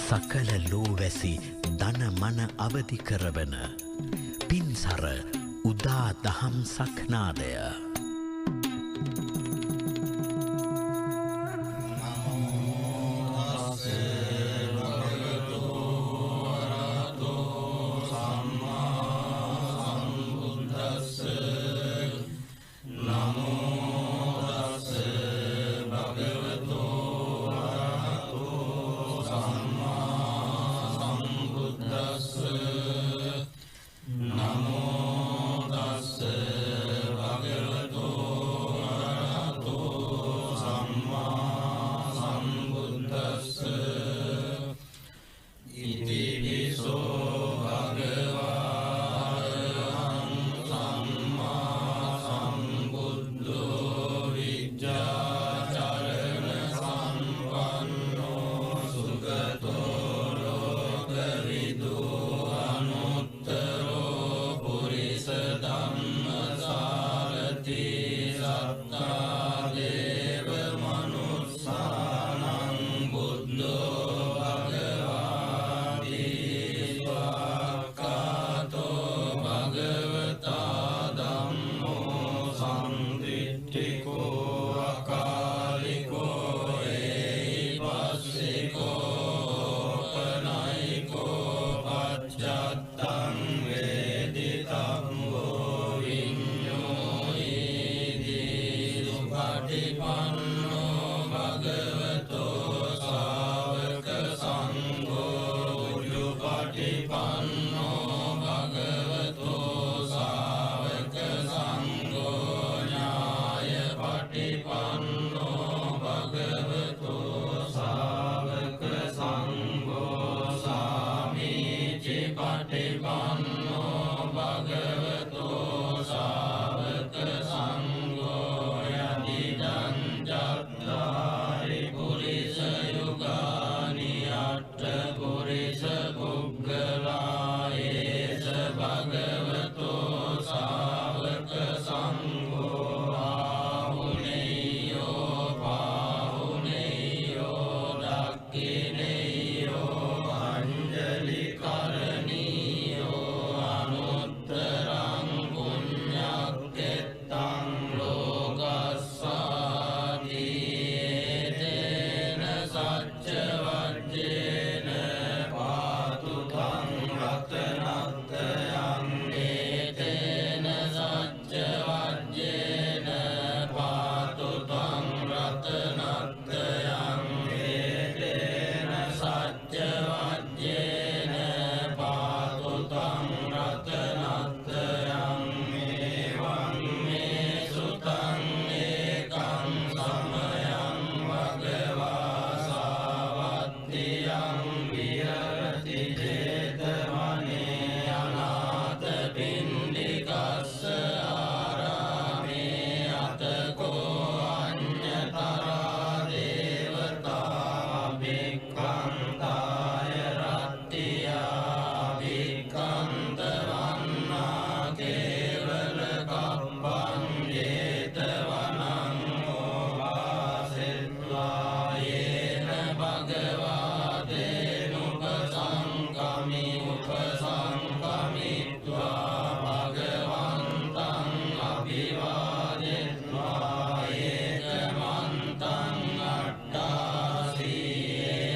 සකල ලෝවැසි දන මන අවදි කරවන පින්සර උදා දහම් සක්නාදය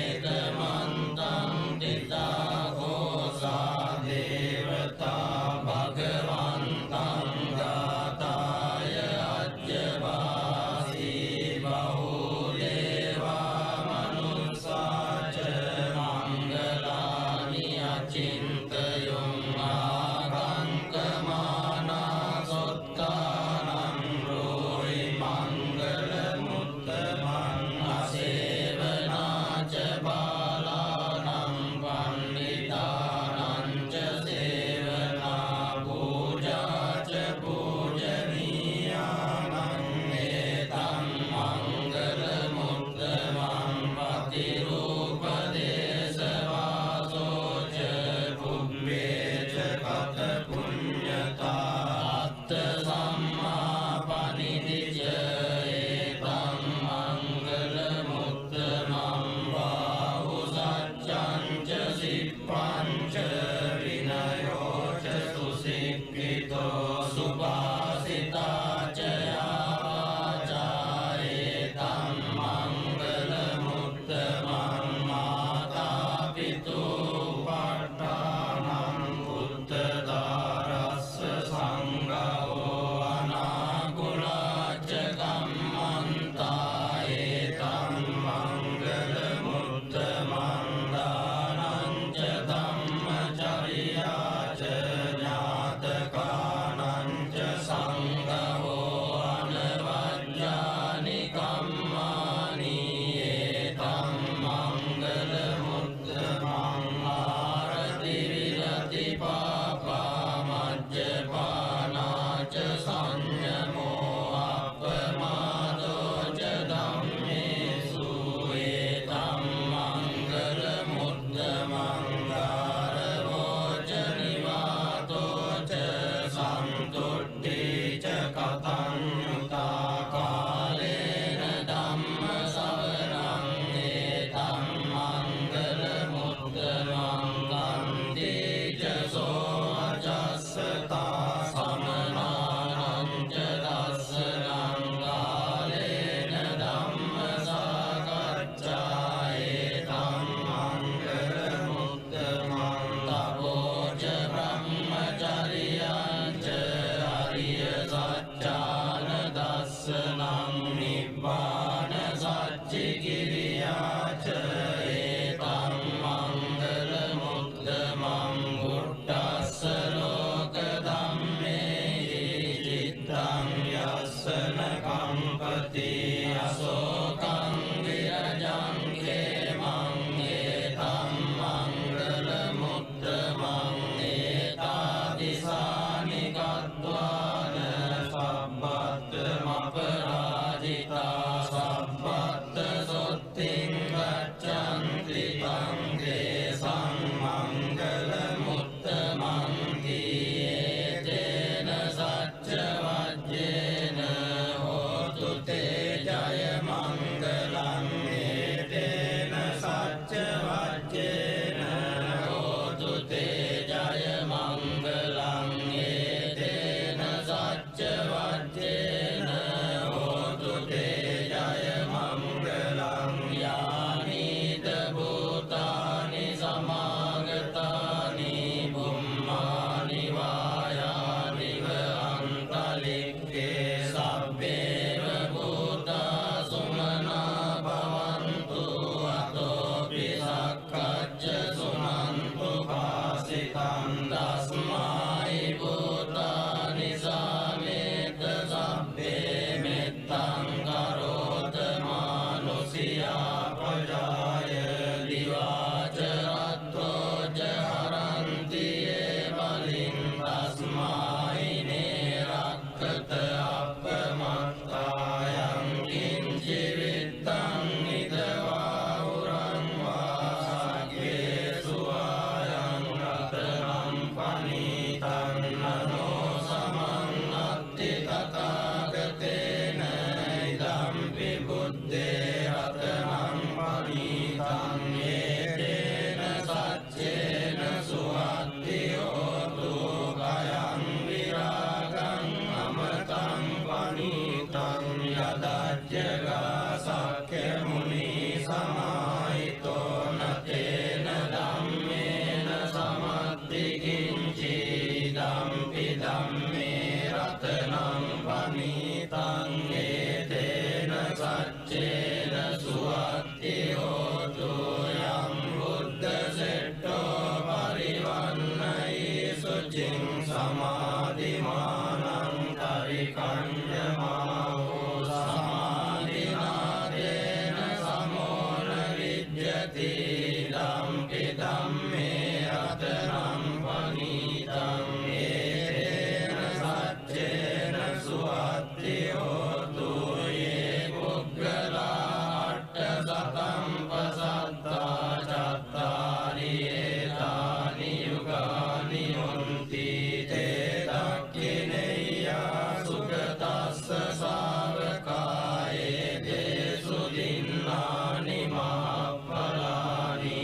Ekam රක්කච්ච සුනන්තු පාසිතං තස්මයි භූතානි සාමේත සබ්බේ මෙත්තං කරෝත මානුසියා ප්‍රජාය දිවාච රත්තෝ ජහරන්ති ඒ බලින් තස්මයි නේ රක්කත අපමත්තායං කිංචි විත්තං නිදවා උරං වාගේ සුවායං රතනම් පනීතං නනෝ සමන්නත්ති තථාගතේන ඉදම්පි බුද්දේ රතනම් පනීතං ඒතේන සච්චේන සුවත්ති හෝතු කයං විරාගං අමතං පනීතං යදජ්ජගා සක්ඛ්‍ය මුනි සමාහිතෝ නතේන ධම්මේන සමත්ති කිංචි ධම්පි ධම්මේ රතනම් පනීතං ඒතේන සච්චේන සුවත්ති හෝතු යම් බුද්ධ සෙට්ඨෝ පරිවන්නයි සුචින් සමාධිමානං තරිකඤ්ඤමාවෝ සමාධිනාදේන සමෝන විජ්ජති ධම්පි ධම්මේ රතනම් පනීතං ඒතේන සච්චේන සුවත්ති හෝතු යේ පුග්ගලා අට්ඨ සතං පසත්තා චත්තාරි ඒතානි යුගානි හොන්ති තේ දක්ඛිනේයා සුගතස්ස ශාවකායේ දේසු දින්නානි මහප්පලානි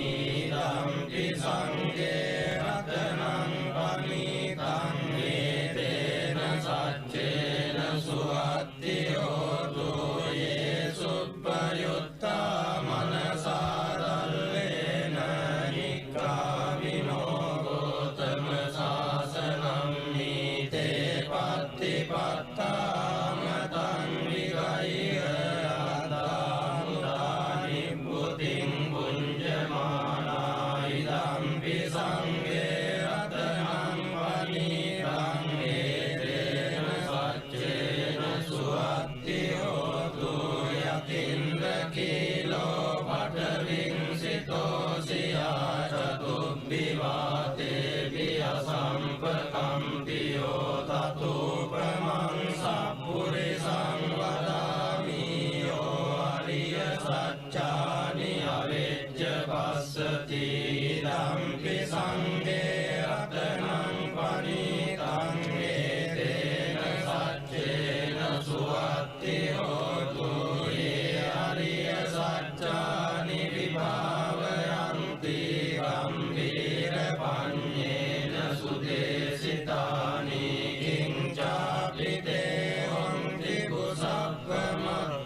ධම්පි සංඝේ රතනං පනීතං ඒතේන සච්චේන සුවත්ති හෝතු යේ සුප්පයුත්තා මනසාදල්ලේන නික්ඛාමිනෝ ගෝතම සාසනං නීතේ පත්තිපත්තාමතං විගය්‍ය අත්තාමුදානි බුතින් පුඤ්ජමානා ඉදම්පි සංඝේ රතනං පනීතං ඒතේන සච්චේන සුවත්ති හෝතු යතින්ද්‍ර කීලෝ පඨවින්සිතෝ සියා චතුබ්බිවාතේ වියසම්පකම්පියෝ තතුපමං සප්පුරිසං වදාමි යෝ අරිය සච්චානි අවෙච්ච පස්සති ධම්පි සංඝේ රතනං පනීතං ඒතේන සච්චේන සුවත්ති හෝතු යේ අරිය සච්චානි විභාවයන්ති ගම්භීර පඤ්ඤේන සුදේසිතානි කිංචාපි තේ හොන්ති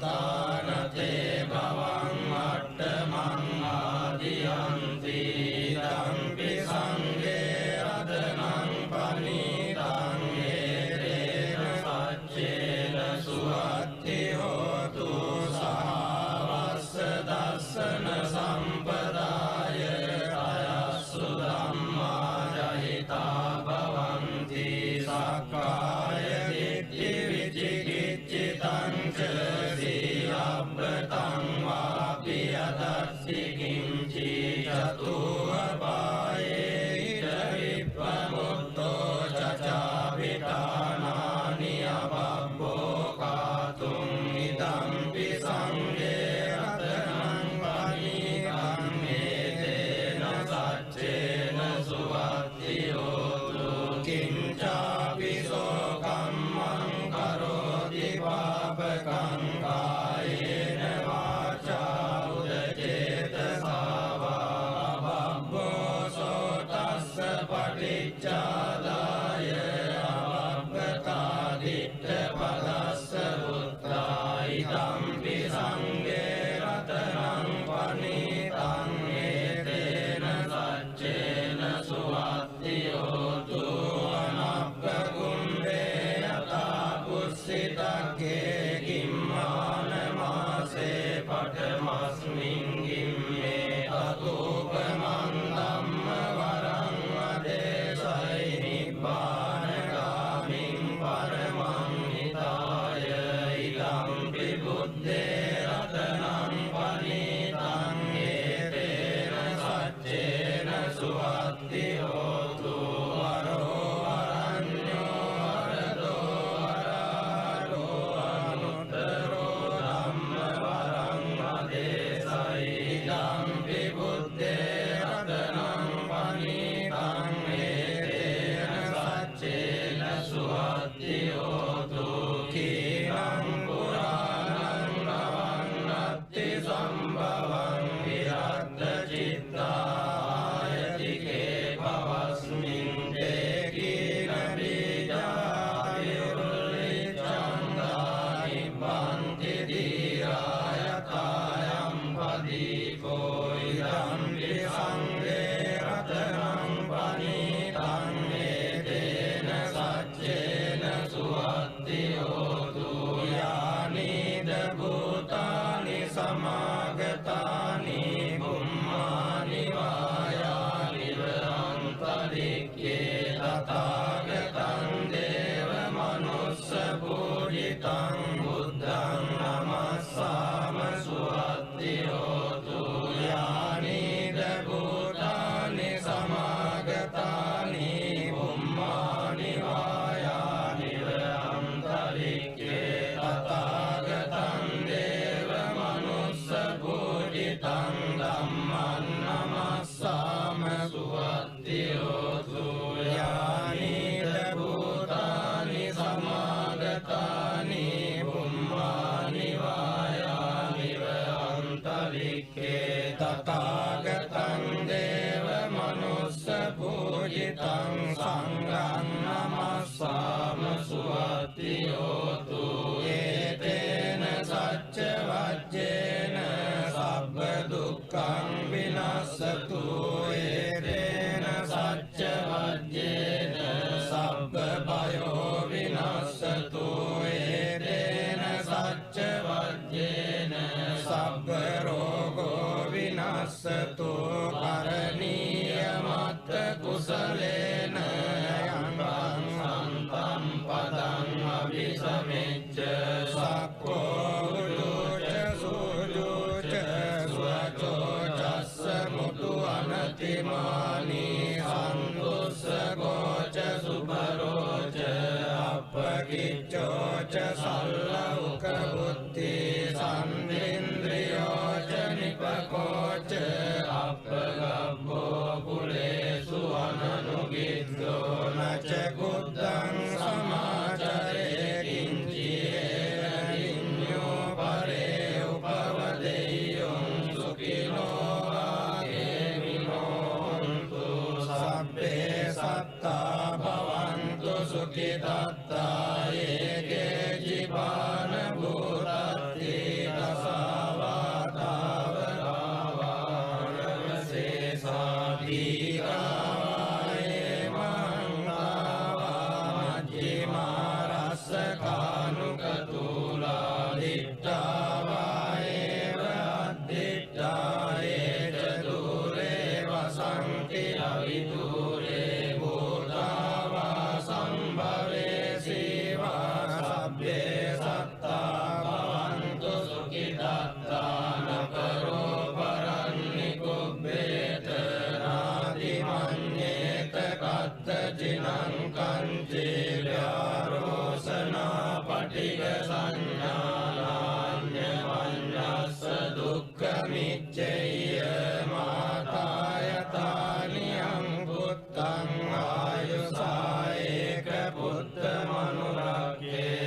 කුසප්පමත්තානතේ භවං අට්ඨමං ආදියන්ති ධම්පි සංඝේ රතනං පනීතං ඒතේන සච්චේන සුවත්ති හෝතු සහවස්ස දස්සන සම්පදාය අයස්සු ධම්මා ජහිතා භවන්ති සක්කාය දිට්ඨි විචිකිච්ඡිතං ච සීලබ්බතං වාපි අදස්සි කිංචි චතුවපායේ ඉද විප්පමුත්තෝ චචාපිතානානි අබබ්බෝ කාතුං ඉදම්පි සංඝේ රතනං පනීතං ඒතේන සච්චේන සුවත්ති හෝතු කිංචාපි සෝ කම්මං කරෝති පාපකං කායේන වාචා උදචේතසා වා අබබ්බෝ සෝ තස්ස පටිච්චාදාය අබබ්බතා දිට්ඨ පදස්ස උත්තා ඉදම්පි සංඝේ රතනං පනීතං ඒතේන සච්චේන සුවත්ති හෝතු අනප්පගුම්බේ යතා පුස්සිතක්ඛේ කිම්මාන මාසේ පඨමස්මින් ගිම්මේ අතෝප තං සංඝං නමස්සාම සුවති හෝතු ඒතේන සච්ච වජ්ජේන සබ්බ දුක්ඛං විනස්සතු ඒතේන සච්ච වජ්ජේන සබ්බ භයෝ විනස්සතු ඒතේන සච්ච වජ්ජේන සබ්බ රෝගෝ විනස්සතු කරණීය මත්ත කුසලේන යං සම්තම් පදං අபிසමෙච්ච සක්ඛෝ උජුච සුජුච සුවචෝ චස්ස මුතු අනතිමානි සන්තුස්ස ගෝච සුභරෝච අපකිච්චෝ ච සල්ලෞක බුද්ධි සම්ඉන්ද්‍රියෝ ච නිපකෝච අපගබ්බෝ කුලේසු අනනුගිද්දෝ නච කුද්දං සමාචරේ කිංචියේන විඤ්ඤෝ පරේ උපවදෙය්‍යං සුඛිනෝ ආගේමිනෝන්තු සබ්බේ සත්තා භවන්තු සුඛිතත්තා ඒකේ ජීවාන භූතත්ති පටිග සංඥානාඤ්ඤ වඤ්ඤස්ස දුක්ඛ මිච්ඡේය මාතායතානියං පුත්තං ආයුසායේක පුත්ත මනුරක්ඛේ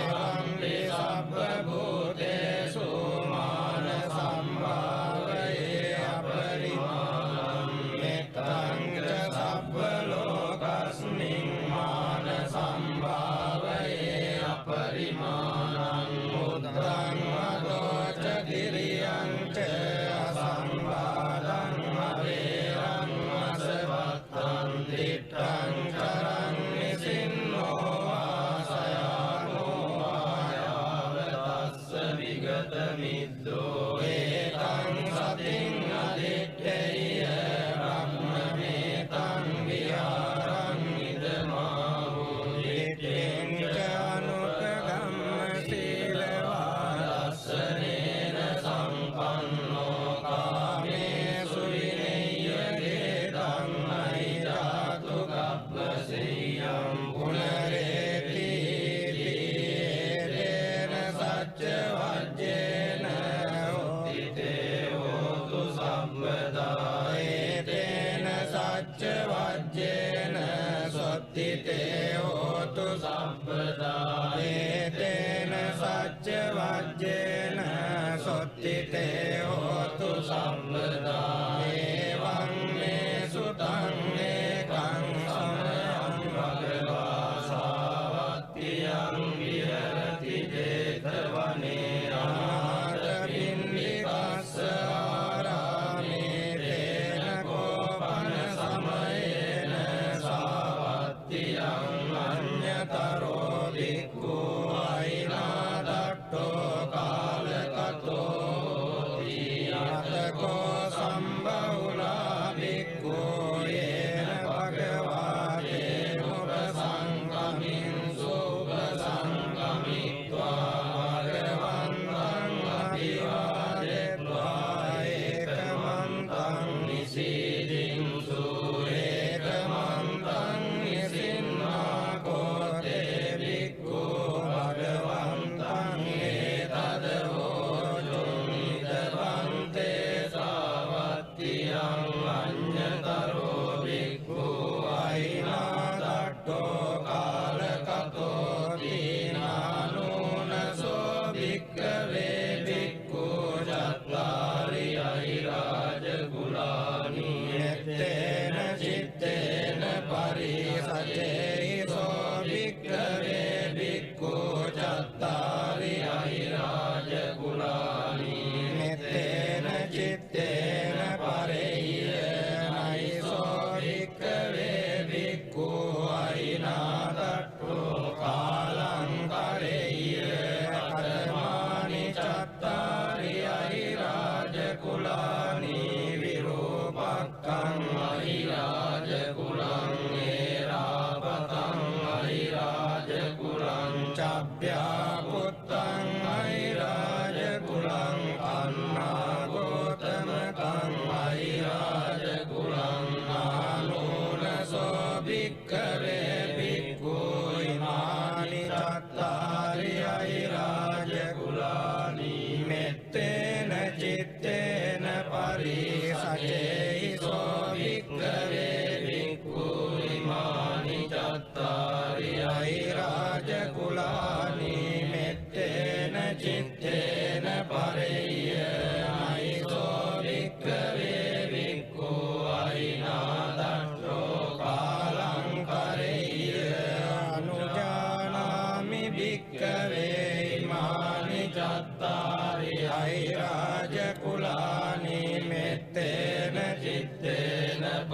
වම්පි සබ්බ භූතේසු මාන සම්භාවයේ අපරිමාණං මෙත්තං ච සබ්බ ලෝකස්මින් මාන සම්භාවයේ අපරිමාණං උත්තං අදෝච දිරියං ච අසම්බාධං අවේරං අසවත්තං දිත්තං චරං නිසින්නෝ ආසයානෝ ආයාවතස්ස විගත මිද්දෝ ඒතං සතින් අදිත්තේය බ්‍රහ්මමේතං විහාරං ඉදමාහු දිත්තෙන් චානුපගම්ම සීලවාදස්සනේන සම්පන්නෝ කාමේසු විනය්‍යගේ ධම්මයිදාතු ගබ්බසෙය්‍යං පුනරේති තේන සච්ච වජ්ජේන උත්තිතේ හෝතු සම්පදා ඒතේන සච්ච වජ්ජේන සොත්තිතේ හෝතු සම්පදා ඒතේන සච්ච වජ්ජේන සොත්තිතේ හෝතු සම්පදා එවං මේ සුතං ඒකං සමයං භගවා සාවත්තියං විහෙරති 제තවනේ අනාථ පින්ඩිකස්ස ආරාමේ තේන කෝපන සමයේන සාවත්තියං අඤ්ඤතරෝ භික්ඛු අයිනාදට්ඨෝ කාල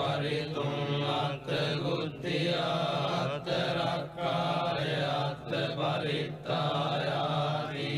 පරිතුං අත්ථ බුද්ධියා අත්ථ රක්ඛාය අත්ථ පරිත්තායාති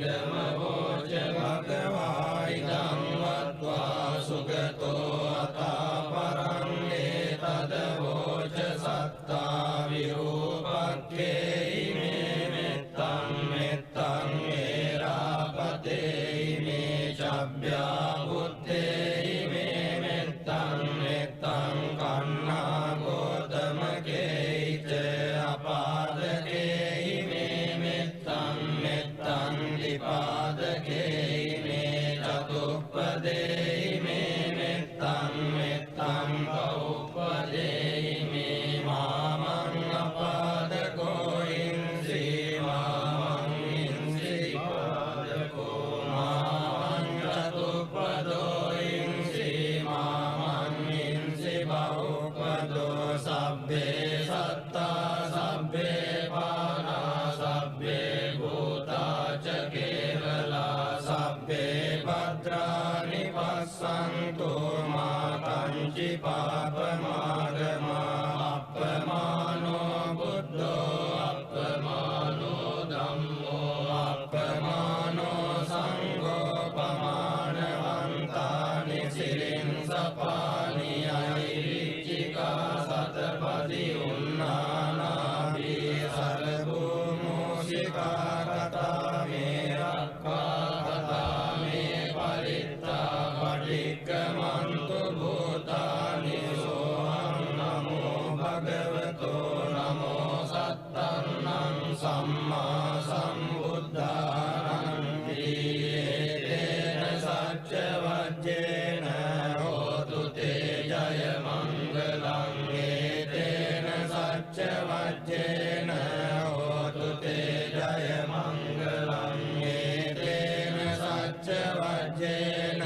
ධම්ම වෝච භගවා ඉදං වත්වා සුගතෝ අතා පරං ඒතද වෝච සත්තා විරූපක්ඛේ ඉමේ මෙත්තං මෙත්තං ඒරාපතේ ඉමේ චබ්භ්‍යා බුත්තේ ඉමේ මෙත්තං මෙත්තං කන්නා ගෝතමකේච අපාදකේ ඉමේ මෙත්තං මෙත්තං දීපාදකේ ඉමේ චතුප්පදේ ඉමේ මෙත්තං මෙත්තං බහුපදේ ඉමේ මාමං අපාදකෝ ඉන්සි මාමං ඉන්සි පාදකෝ මාමං චතුප්පදෝ ඉන්සි මාමං ඉන්සි බහුපදෝ සබ්බේ සත්තා සබ්බේ පානා සබ්බේ භූතා ච කේවලා සබ්බේ භද්‍රානි පස්සන්තු මා කංචි පාපමාගමා අප්පමානෝ බුද්ධෝ අප්පමානෝ ධම්මෝ අප්පමානෝ සංඝෝ පමානවන්තානි සිරින් සපානි අයිරිච්චිකා සතපදි උන්නානාභී සරභූමෝසිකා කතා මේ රක්ඛා කතා මේ පරිත්තා පටික්කමන්තු භූතානි සෝහං නමෝ භගවතෝ නමෝ සත්තං සම්මා සම්බුද්ධානං තේන සච්ච වජ්ජේන හෝතු තේ ජය මංගලං ඒතේන සච්ච වජ්ජේන හෝතු තේ ජය මංගලං ඒතේන සච්ච වජ්ජේන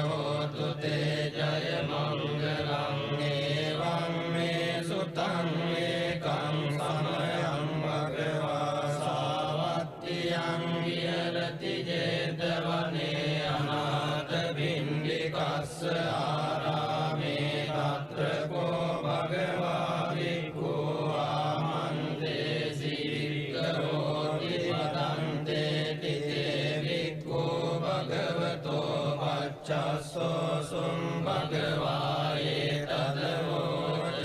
හෝතු තේ ජය මංගලං ඒවං මේ සුතං ඒකං සමයං භගවා සාවත්තියං විහෙරති ජේතවනේ අනාථ පිණ්ඩිකස්ස ආරාමේ තත්‍ර කෝ භගවා භික්ඛු ආමන්තේසි වික්ඛරෝති වදන්තේ තිතේ භික්ඛු භගවතෝ පච්චස්සෝ සුම් භගවා ඒතද වෝච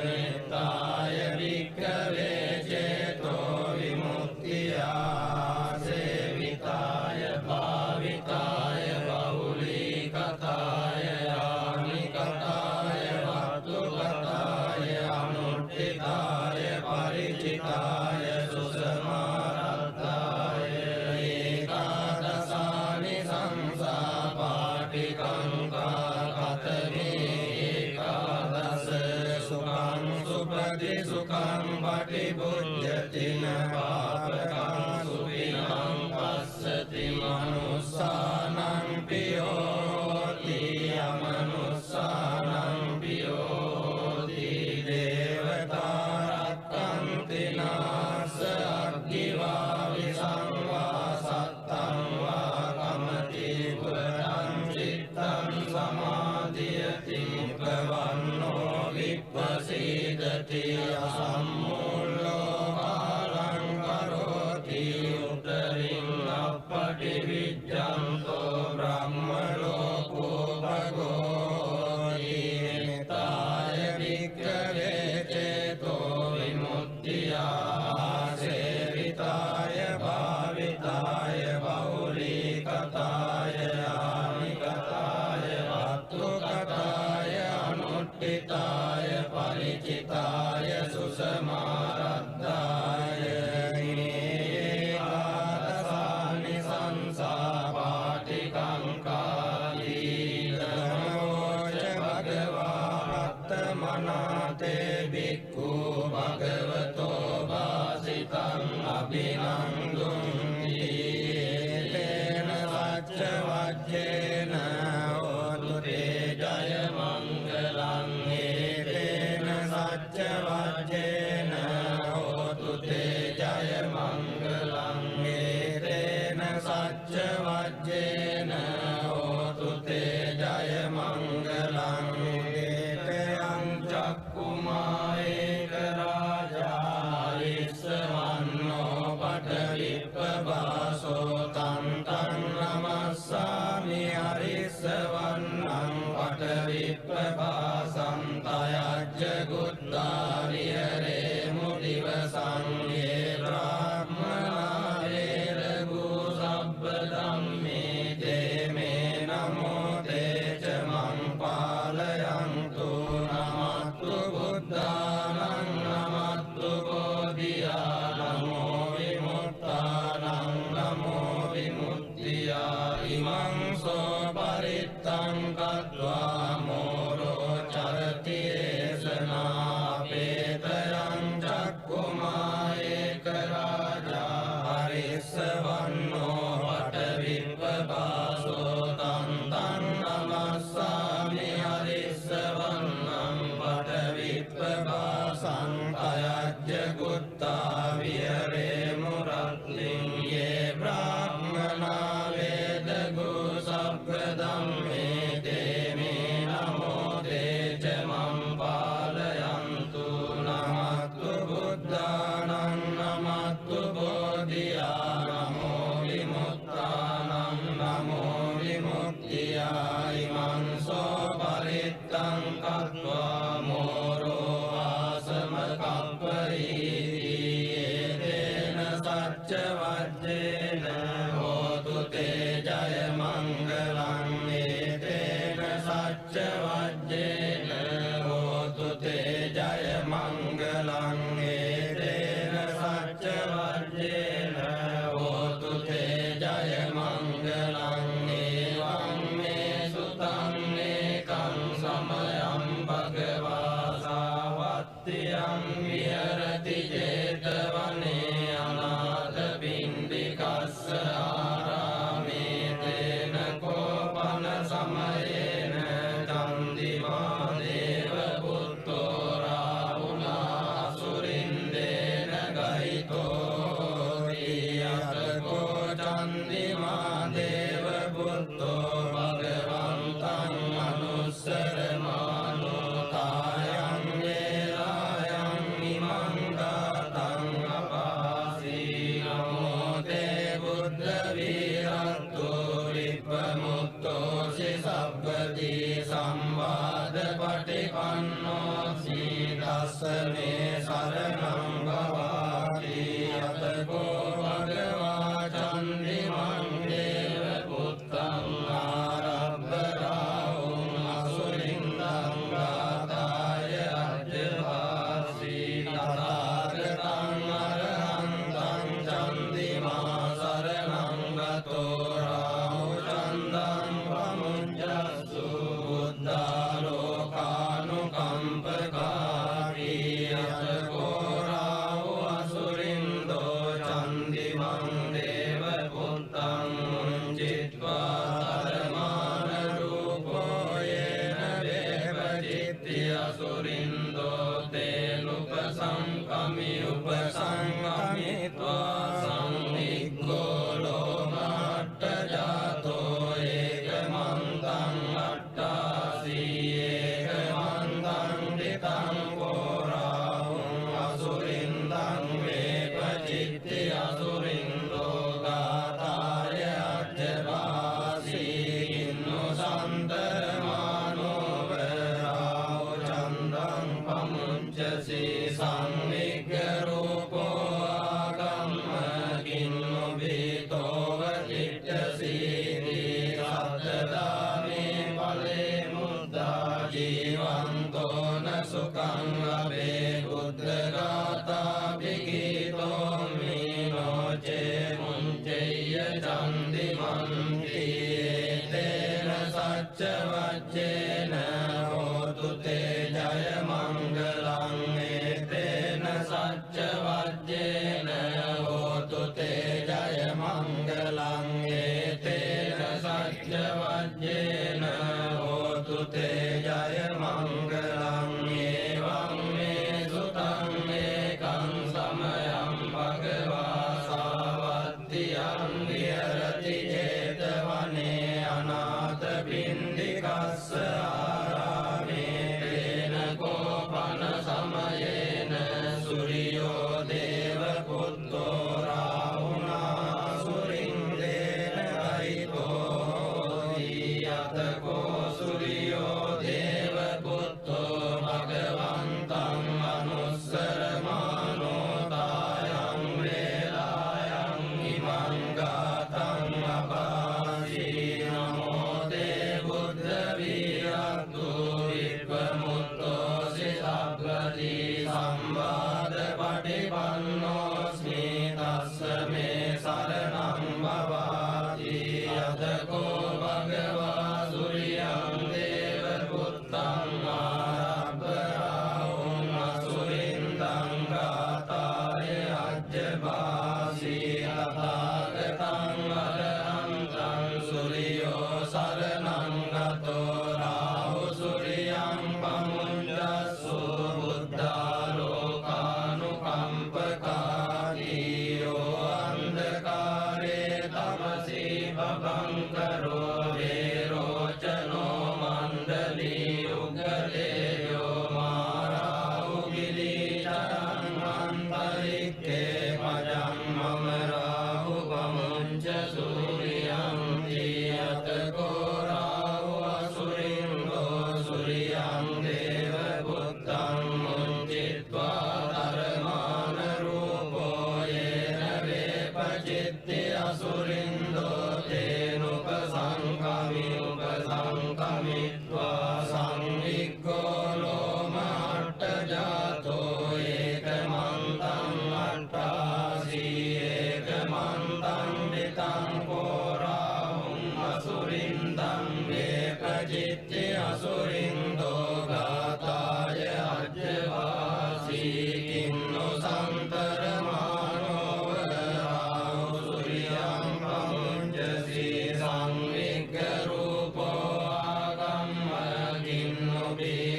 නිත්තාය භික්ඛවේ චේතෝ විමුක්තියා සේවිතාය භාවිතාය බහුලීකතාය යානිකතාය වත්තුකතාය අනුට්ඨිතාය පරිචිතාය සුසමාරත්තාය ඒකාදසානි සංසා පාටිකංකා කතමේ ඒකාදස සුඛං සුපති සුඛං පටිභුජ්ජතින පාපකං සුඛිනං පස්සති මනුස්සානං පියෝති අමනුස්සානං පියෝති දේවතා රක්ඛන්ති නාස අග්ගිවා විසංවා සත්තං වා කමති පුරං චිත්තං සමාධියති මුඛවන්නෝ විප්පසීදති අසම්මූලෝ කාලං කරෝති උතරින් අප්පටි විජ්ජන්තෝ බ්‍රහ්ම ලෝකෝ භගෝති නිතාය භික්ඛවේ චේතෝ විමුක්තියා සේවිතාය භාවිතාය බහුලීකතාය ආනිකතාය වත්තුකතාය අනුට්ඨිතාය පරිචිතාය සුසමාරද්ධාය ඒකාදසානි සංසා පාටිකංකාදී ධම්මෝච භගවා පත්තමනාතේ භික්ඛු භගවතෝ වාසිතං අභිනන්දුන්ති තේන සච්ච වජ්ජේන හෝතු තේ ජය මංගලං ඒතේන සච්ච වජ්ජේන පාසන්තයජ්ජ ගුත්තා විහරේමු දිවසං යේ බ්‍රාහ්මනා වේරගු සබ්බ ධම්මේ තේ මේ නමෝ තේච මං පාලයන්තු නමත්තු බුද්ධානං නමත්තු බෝධියා නමෝ විමුක්තානං නමෝ විමුක්තියා ඉමං සෝ පරිත්තං කତ୍වා මෝරෝ චරති ඒසනා පේතයං චක්කුමා ඒක රාජා හරිස්සවන්නෝ වටවිප්පපාසෝ තන් තන් නමස්සාමි හරිස්සවන්නම් වටවිප්පපාසං අයජ්ජ ගුත්තා විහරේමු රත්ලින් යේ බ්‍රාහ්මනා වේදගු සබ්බ ධම්මේ තේ මේ නමෝ තේච මං පාලයන්තු නමත්තු බුද්ධානං නමත්තු බෝධියා නමෝ විමුක්තානං නමෝ විමුක්තියා ඉමං සෝ පරිත්තං කତ୍වා මෝරෝ ආසම කප්පරීති තේන සච්ච වජ්ජේන හෝතු තේ ජය මංගලං තේන සච්ච වජ්ජේන හෝතු තේ ජය මංගලං තේන සච්ච වජ්ජේන හෝතු තේ ජය මංගලං එවං මේ සුතං ඒකං සමයං භගවා සාවත්තියං විහරති ජේතවනේ අනාථ පිණ්ඩිකස්ස ආරාමේ තේන කෝපන සමයේන චන්දිමා දේව පුත්තෝ රාහුලා සුරින්දේන ගයිතෝ රියතකෝ චන්දිමා දේව පුත්තෝ භගවන්තං අනුස්සරමානෝ තායං වේලායං ඉමං ගාතං අපාසී නමෝ තේ බුද්ධ වීරත්තෝ විප්පමුත්තෝ සබ්බදී සම්වාද පටිපන්නෝ සීදස්ස මේ සරණං භවාති යතකෝ භගවා චන්දිමං දේව පුත්තං ආරබ්බ රාහුං අසුරින්දං ගාතාය අජ්ජවාසී තථාගතං අරහන්තං චන්දිමා සරණං ගතෝ රාහු චන්දං පමුඤ්ජස්සු බුද්ධාලෝකානුකම්පකාරී යතකෝ රාහු අසුරින්දෝ චන්දිමං දේව පුත්තං මුංජිත්වා ධර්මාන රූපෝ යේන දේවචිත්ති අසුරින්දෝ තේනුපසංකමි උපසංකමිත්වා සංනික්ඛෝ ලෝමාට්ඨ ජාතෝ ඒකමන්තං අට්ඨාසී ඒකමන්තං දිතං කෝරාහුං අසුරින්දං වේපචිත්ති අසුරින්දෝ ගාතාය අජ්ජවාසී කින්නු සන්තරමානෝ වරාහු චන්දං පමුංචසී සංවිග්ග රූපෝ ආගම්ම කින්නු බීතෝව චිත්තසීති සත්තදාමේ ඵලේ මුද්දා ජීවන්තෝන සුඛං ලබේ බුද්ධ ගාථා විගීතෝ මීනෝචේ මුංචෙය්‍ය චන්දිමන්ති තේන සච්ච වච්චේන හෝතු තේ ජය මංගලං තේන සච්ච වච්චේන හෝතු තේ ජය මංගලං තේන සච්ච වච්චේන හෝතු තේ ජය මංගලං එවං මේ සුතං ඒකං සමයං භගවා සාවත්තියං විහරති ජේතවනේ අනාථ පිණ්ඩිකස්ස ආරාමේ තේන කෝපන සමයේන සුරියෝ දේව පුත්තෝ රාහුනා සුරින්දේන ගයිතෝ යතකෝ සුරියෝ දේව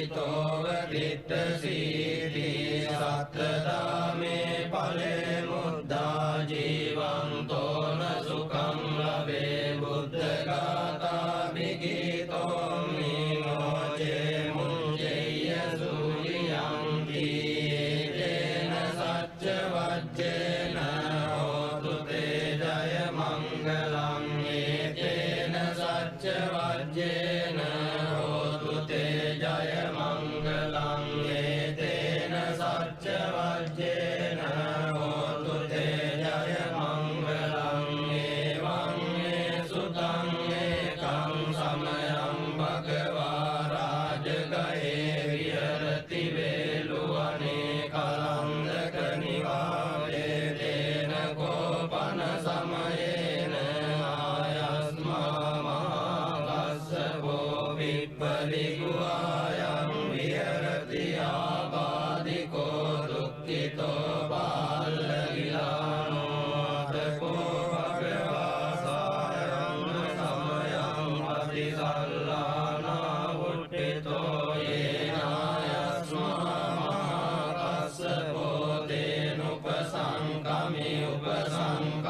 භාවිතෝව තිට්ඨසීති සත්තදාමේ ඵලේ මුද්දා ජීවන්තෝන සුඛං ලබේ බුද්ධ ගාථා විගීතෝ නිමෝචේ මුංජේය සූරියන්ති තේන සච්ච වජ්ජේන හෝතු තේ ජය මංගලං තේන සච්ච වජ්ජේන හෝතු තේ ජය මංගලං තේන සච්ච වජ්ජේන හෝතු තේ ජය මංගලං එවං මේ සුතං ඒකං සමයං භගවා රාජගහේ විහෙරති වේලුවනේ කලන්දක නිවාසේ තේන කෝපන සමයේන ආයස්මා මහාකස්සපෝ විප්පරිගුආයං විහෙරති ආබාධිකෝ දුක්ඛිතෝ බාලගිලානෝ අතකෝ භගවා සායං සමයං අතිසල්ලානා වුට්ඨිතෝ යේනායස්මා මහාකස්සපෝ තේනුපසංකමි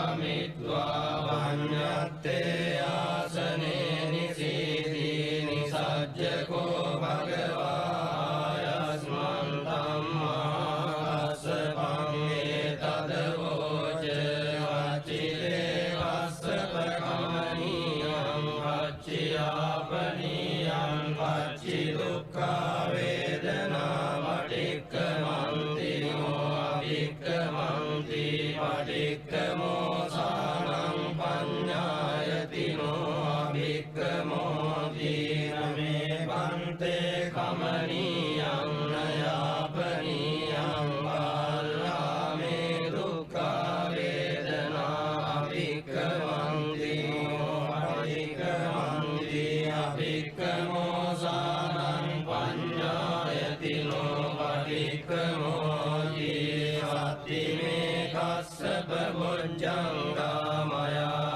උපසංකමිත්වා වඤ්ඤත්තේ ආසනේ නිසීති නිසජ්ජකෝ භගවා යස්මන්තං මහාකස්සපං ඒතදවෝච වච්චිතේ වස්සපකමනීයං වච්චියාපනීයං වච්චි දුක්ඛා වේදනා පටික්ඛමන්ති නෝ අභික්ඛමන්ති පටික්ඛමෝසානං පඤ්ඤායති නෝ අභික්ඛමෝති නමේ පන්තේ කමනීයං නයාපනීයං බාලාමේ දුක්ඛා වේදනා අභික්ඛමන්ති නෝ පටික්ඛමන්ති අභික්ඛමෝසානං පඤ්ඤායති නෝ පටික්ඛමෝති සත්තිමේ කස්සප බොජ්ජංගා මයා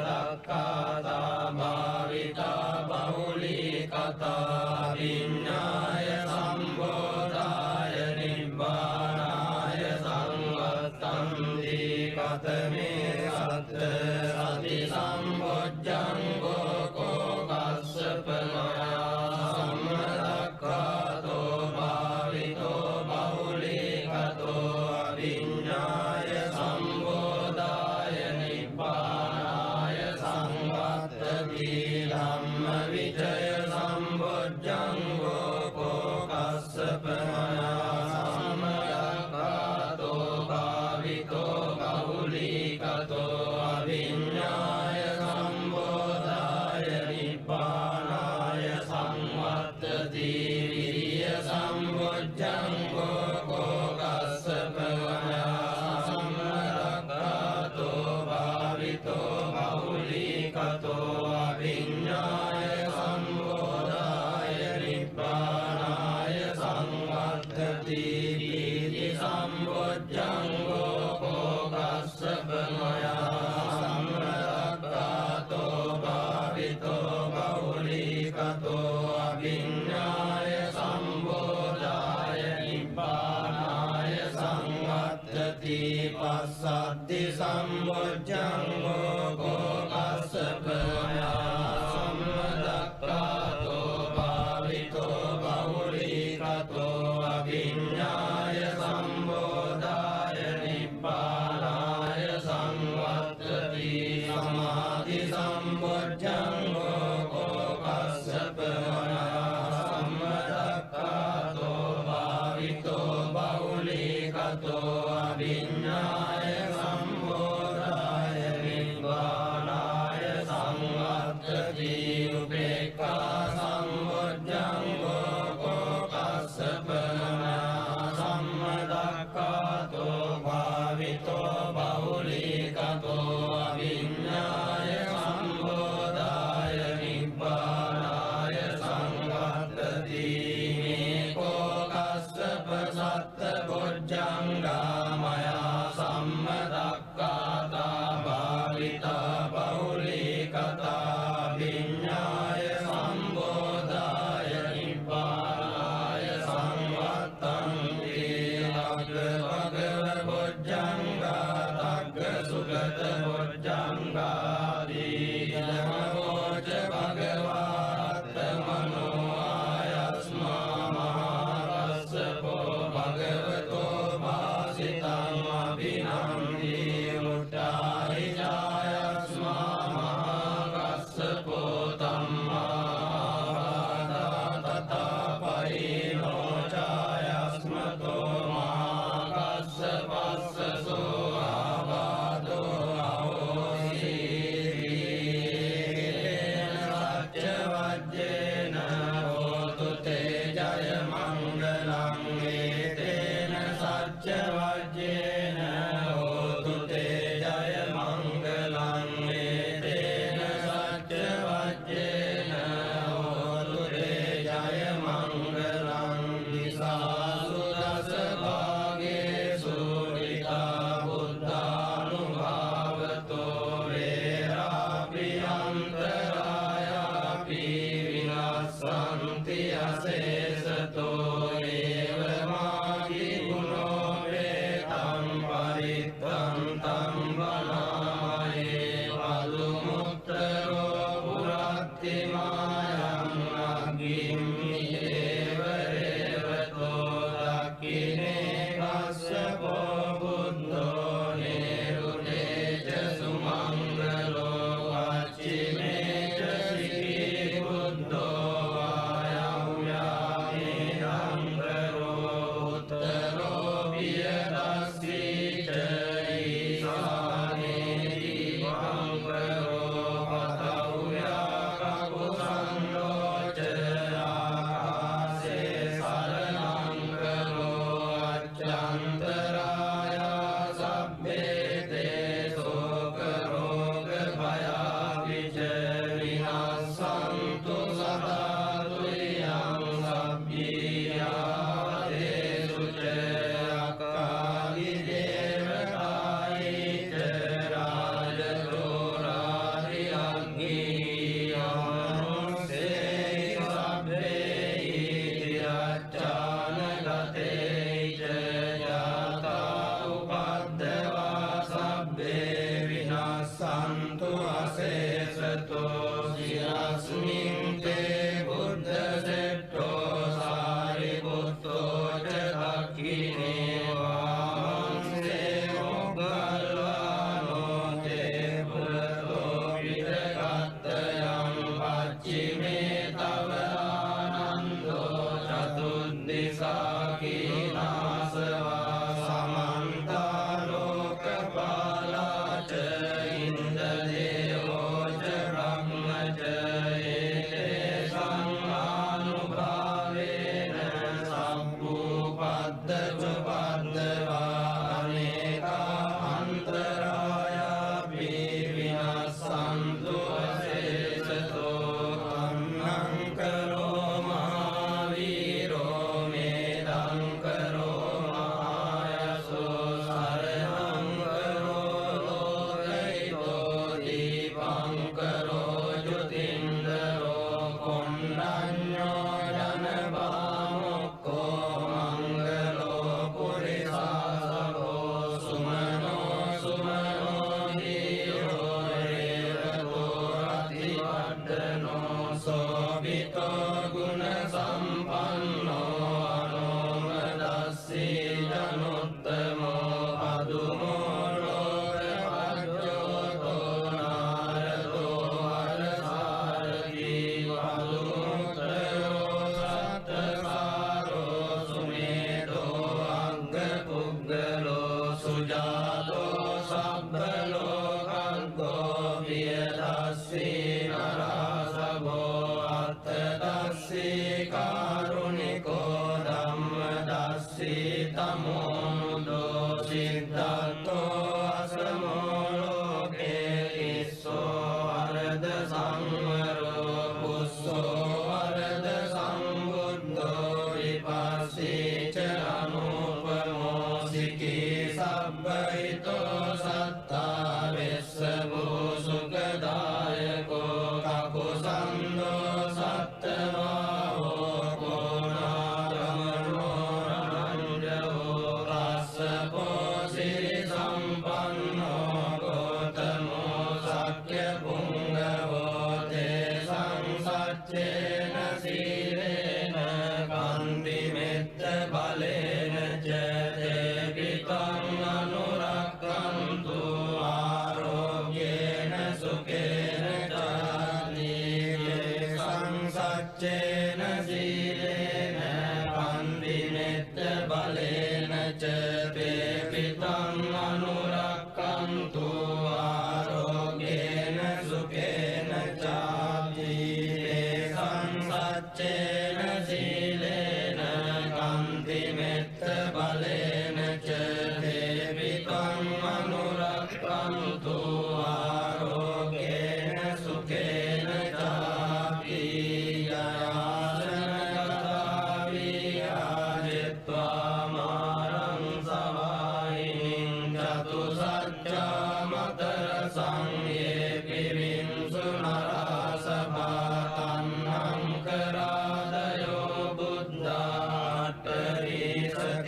සම්මදක්ඛාතා භාවිතා බහුලී කතා විඤ්ඤාය සම්බෝධාය නිබ්බානාය සංවත්තන්ති කතමේ සත්ත සති සම්බොජ්ජංගෝ කෝ කස්සප මයා සම්මදක්ඛාතෝ භාවිතෝ බහුලී කතෝ විඤ්ඤාය සම්බෝධාය නිබ්බානාය සංවත්තති ධම්ම විචය සම්බොජ්ජංගෝ කෝ කස්සප මයා සම්මදක්ඛාතෝ භාවිතෝ බහුලී කතෝ අවිඤ්ඤාය සම්බෝධාය නිබ්බානාය සංවත්තති විරිය සම්බොජ්ජංගෝ කෝ කස්සප මයා සම්මදක්ඛාතෝ භාවිතෝ බහුලී කතෝ අවිඤ්ඤාය සම්බෝධාය නිබ්බානාය සංවත්තති විරිය සම්බොජ්ජංගෝ කෝ කස්සප මයා සම්මදක්ඛාතෝ භාවිතෝ බහුලී කතෝ අවිඤ්ඤාය සම්බෝධාය නිබ්බානාය සංවත්තති පස්සද්ධි සම්බොජ්ජංගෝ කෝ කස්සප මයා සම්මදක්ඛාතෝ භාවිතෝ බහුලී කතෝ අවිඤ්ඤාය සම්බෝධාය නිබ්බානාය සංවත්තති සමාධි සම්බොජ්ජංගෝ කෝ කස්සප මයා සම්මදක්ඛාතෝ භාවිතෝ බහුලී කතෝ අවිඤ්ඤාය සම්බෝධාය නිබ්බානාය සංවත්තති උපේක්ඛා සම්බොජ්ජංගෝ කෝ කස්සප මයා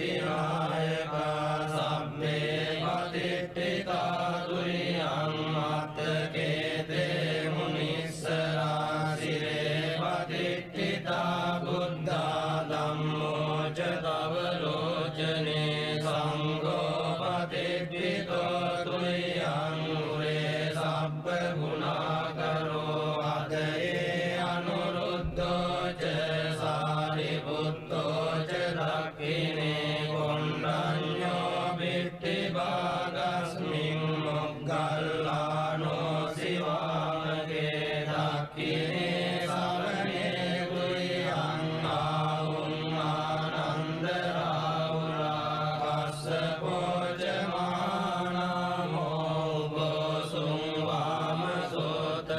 පතිනායකා සබ්බේ පතිට්ඨිතා තුරියං මත්තකේතේ මුනිස්සරා සිරේ පතිට්ඨිතා බුද්ධා ධම්මෝ ච තව ලෝචනේ සංඝෝ පතිට්ඨිතෝ තුරියං මුරේ සබ්බ ගුණාකරෝ අදයේ අනුරුද්ධෝ ච සාරිපුත්තෝ ච දක්ඛිනේ කොණ්ඩඤ්ඤෝ බිට්ඨි භාගස්මින් මොග්ගල්ලානෝ සිවාමගේ දක්ඛිනේ සවනේ කුරියං ආවුම් ආනන්ද රාහුලා කස්සපෝ ච මානමෝ උපසුං වාමසෝතගේ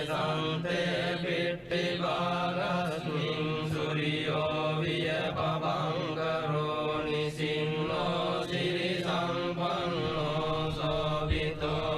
සන්තේ බිට්ඨි භාගස්මින් සූර්යෝ විය පබංගරෝ නිසින්නෝ සිරි සම්පන්නෝ සෝවිතෝ